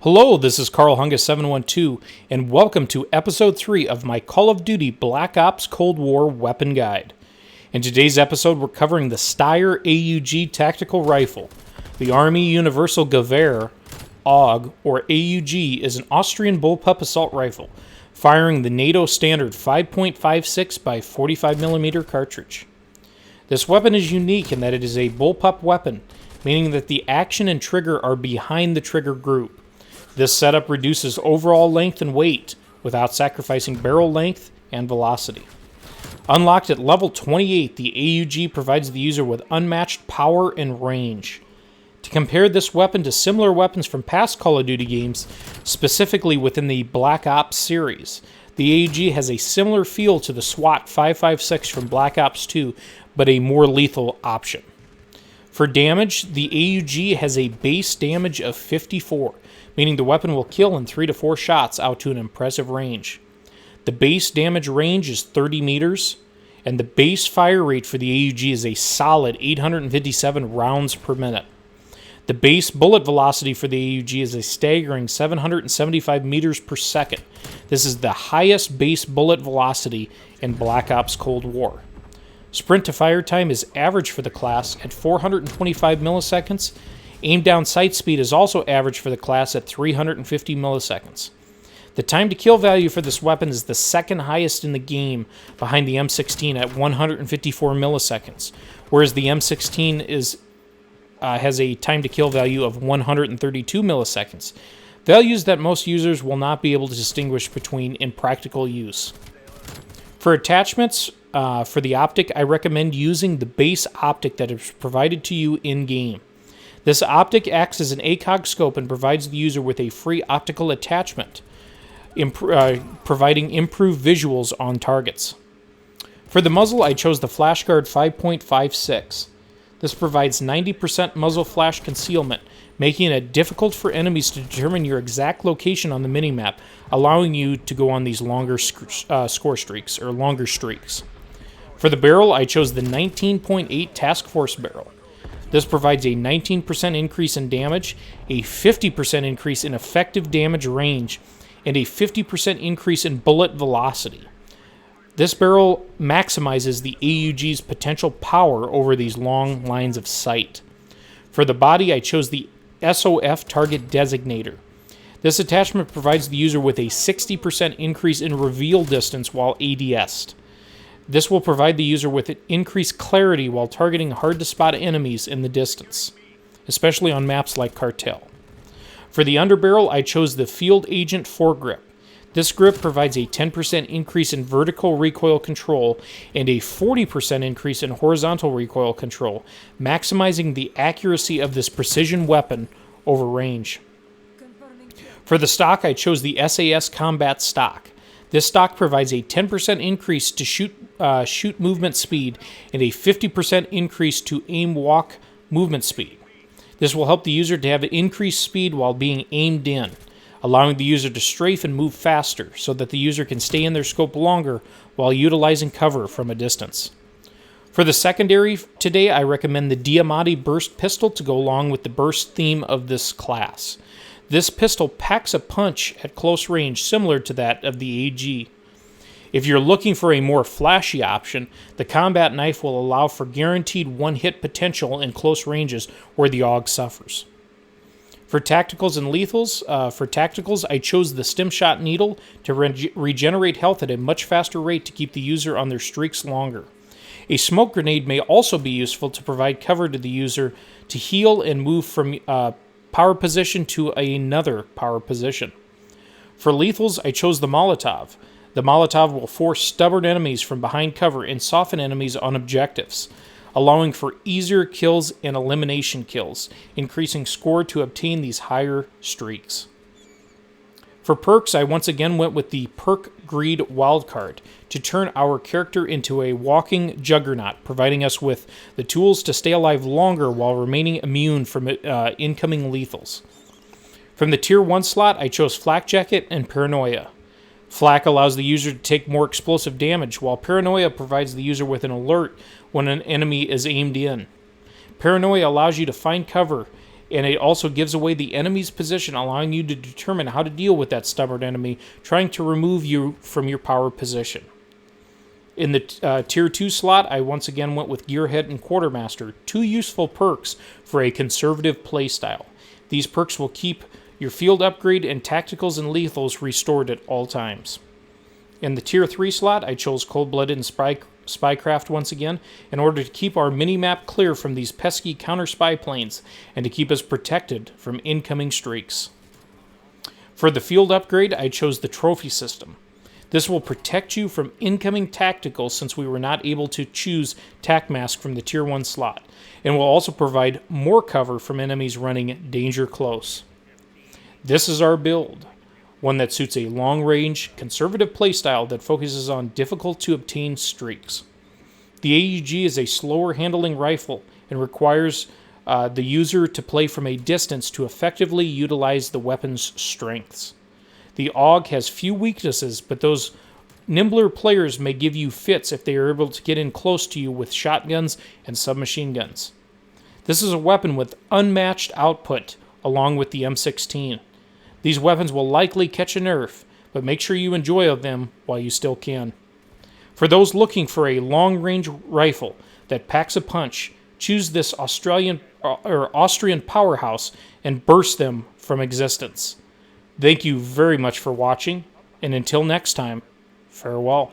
Hello, this is Carl Hungus712, and welcome to Episode 3 of my Call of Duty Black Ops Cold War Weapon Guide. In today's episode, we're covering the Steyr AUG Tactical Rifle. The Army Universal Gewehr, AUG, or AUG, is an Austrian bullpup assault rifle, firing the NATO standard 5.56 by 45mm cartridge. This weapon is unique in that it is a bullpup weapon, meaning that the action and trigger are behind the trigger group. This setup reduces overall length and weight without sacrificing barrel length and velocity. Unlocked at level 28, the AUG provides the user with unmatched power and range. To compare this weapon to similar weapons from past Call of Duty games, specifically within the Black Ops series, the AUG has a similar feel to the SWAT 5.56 from Black Ops 2, but a more lethal option. For damage, the AUG has a base damage of 54, meaning the weapon will kill in 3 to 4 shots out to an impressive range. The base damage range is 30 meters, and the base fire rate for the AUG is a solid 857 rounds per minute. The base bullet velocity for the AUG is a staggering 775 meters per second. This is the highest base bullet velocity in Black Ops Cold War. Sprint to fire time is average for the class at 425 milliseconds. Aim down sight speed is also average for the class at 350 milliseconds. The time to kill value for this weapon is the second highest in the game, behind the M16 at 154 milliseconds, whereas the M16 has a time to kill value of 132 milliseconds, values that most users will not be able to distinguish between in practical use. For attachments for the optic, I recommend using the base optic that is provided to you in-game. This optic acts as an AUG scope and provides the user with a free optical attachment, providing improved visuals on targets. For the muzzle, I chose the FlashGuard 5.56. This provides 90% muzzle flash concealment, making it difficult for enemies to determine your exact location on the minimap, allowing you to go on these longer score streaks, or longer streaks. For the barrel, I chose the 19.8 Task Force barrel. This provides a 19% increase in damage, a 50% increase in effective damage range, and a 50% increase in bullet velocity. This barrel maximizes the AUG's potential power over these long lines of sight. For the body, I chose the SOF Target Designator. This attachment provides the user with a 60% increase in reveal distance while ADS'd. This will provide the user with increased clarity while targeting hard-to-spot enemies in the distance, especially on maps like Cartel. For the underbarrel, I chose the Field Agent Foregrip. This grip provides a 10% increase in vertical recoil control and a 40% increase in horizontal recoil control, maximizing the accuracy of this precision weapon over range. For the stock, I chose the SAS Combat Stock. This stock provides a 10% increase to shoot movement speed and a 50% increase to aim walk movement speed. This will help the user to have increased speed while being aimed in, allowing the user to strafe and move faster so that the user can stay in their scope longer while utilizing cover from a distance. For the secondary today, I recommend the Diamatti Burst Pistol to go along with the burst theme of this class. This pistol packs a punch at close range similar to that of the AUG. If you're looking for a more flashy option, the combat knife will allow for guaranteed one-hit potential in close ranges where the AUG suffers. For tacticals and lethals, I chose the Stim Shot Needle to regenerate health at a much faster rate to keep the user on their streaks longer. A smoke grenade may also be useful to provide cover to the user to heal and move from power position to another power position. For lethals, I chose the Molotov. The Molotov will force stubborn enemies from behind cover and soften enemies on objectives, allowing for easier kills and elimination kills, increasing score to obtain these higher streaks. For perks, I once again went with the Perk Greed Wildcard to turn our character into a walking juggernaut, providing us with the tools to stay alive longer while remaining immune from incoming lethals. From the Tier 1 slot, I chose Flak Jacket and Paranoia. Flak allows the user to take more explosive damage, while Paranoia provides the user with an alert when an enemy is aimed in. Paranoia allows you to find cover and it also gives away the enemy's position, allowing you to determine how to deal with that stubborn enemy trying to remove you from your power position. In the Tier 2 slot, I once again went with Gearhead and Quartermaster, two useful perks for a conservative playstyle. These perks will keep your field upgrade and tacticals and lethals restored at all times. In the Tier 3 slot, I chose Cold-Blooded and Spycraft once again in order to keep our mini-map clear from these pesky counter-spy planes and to keep us protected from incoming streaks. For the field upgrade, I chose the Trophy system. This will protect you from incoming tacticals since we were not able to choose Tac Mask from the Tier 1 slot, and will also provide more cover from enemies running Danger Close. This is our build, one that suits a long-range, conservative playstyle that focuses on difficult-to-obtain streaks. The AUG is a slower-handling rifle and requires the user to play from a distance to effectively utilize the weapon's strengths. The AUG has few weaknesses, but those nimbler players may give you fits if they are able to get in close to you with shotguns and submachine guns. This is a weapon with unmatched output, along with the M16. These weapons will likely catch a nerf, but make sure you enjoy them while you still can. For those looking for a long-range rifle that packs a punch, choose this Austrian powerhouse and burst them from existence. Thank you very much for watching, and until next time, farewell.